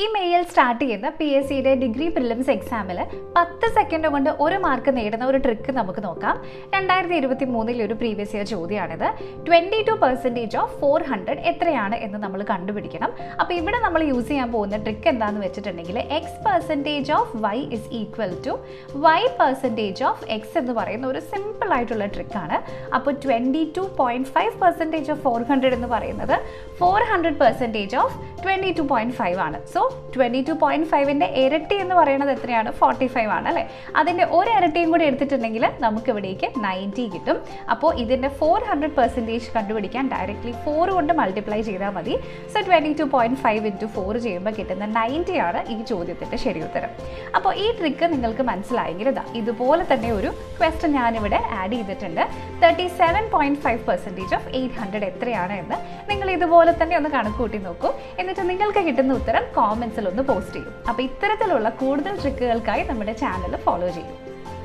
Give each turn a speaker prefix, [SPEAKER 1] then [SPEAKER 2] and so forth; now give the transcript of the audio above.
[SPEAKER 1] ഈ mail start ചെയ്യുന്ന P S സിയുടെ ഡിഗ്രി പ്രിലിംസ് എക്സാമിൽ 10 സെക്കൻഡ് കൊണ്ട് ഒരു മാർക്ക് നേടുന്ന ഒരു ട്രിക്ക് നമുക്ക് നോക്കാം. 2023 ഒരു പ്രീവിയസ് ഇയർ ചോദ്യമാണിത്. 22% ഓഫ് 400 എത്രയാണ് എന്ന് നമ്മൾ കണ്ടുപിടിക്കണം. അപ്പോൾ ഇവിടെ നമ്മൾ യൂസ് ചെയ്യാൻ പോകുന്ന ട്രിക്ക് എന്താണെന്ന് വെച്ചിട്ടുണ്ടെങ്കിൽ x% of y is equal to y% of x എന്ന് പറയുന്ന ഒരു സിമ്പിൾ ആയിട്ടുള്ള ട്രിക്കാണ്. അപ്പോൾ 22.5% ഓഫ് 400 എന്ന് പറയുന്നത് 400% ഓഫ് 22.5 ആണ്. സോ 22.5ന്റെ ഇരട്ടി എന്ന് പറയുന്നത് എത്രയാണ്? 45 ആണ് അല്ലേ? അതിൻ്റെ ഒരു ഇരട്ടിയും കൂടി എടുത്തിട്ടുണ്ടെങ്കിൽ നമുക്ക് ഇവിടേക്ക് 90 കിട്ടും. അപ്പോൾ ഇതിൻ്റെ 400% കണ്ടുപിടിക്കാൻ ഡയറക്റ്റ്ലി 4 കൊണ്ട് മൾട്ടിപ്ലൈ ചെയ്താൽ മതി. സോ 22.5 × 4 ചെയ്യുമ്പോൾ കിട്ടുന്ന 90 ആണ് ഈ ചോദ്യത്തിൻ്റെ ശരിയുത്തരം. അപ്പോൾ ഈ ട്രിക്ക് നിങ്ങൾക്ക് മനസ്സിലായെങ്കിൽ ഇതുപോലെ തന്നെ ഒരു ക്വസ്റ്റ്യൻ ഞാനിവിടെ ആഡ് ചെയ്തിട്ടുണ്ട്. 37.5% ഓഫ് 800 എത്രയാണ് എന്ന് നിങ്ങൾ ഇതുപോലെ തന്നെ ഒന്ന് കണക്ക് കൂട്ടി നോക്കൂ. എന്നിട്ട് നിങ്ങൾക്ക് കിട്ടുന്ന ഉത്തരം കോമെന്റ്സിൽ ഒന്ന് പോസ്റ്റ് ചെയ്യും. അപ്പോൾ ഇത്തരത്തിലുള്ള കൂടുതൽ ട്രിക്കുകൾക്കായി നമ്മുടെ ചാനൽ ഫോളോ ചെയ്യും.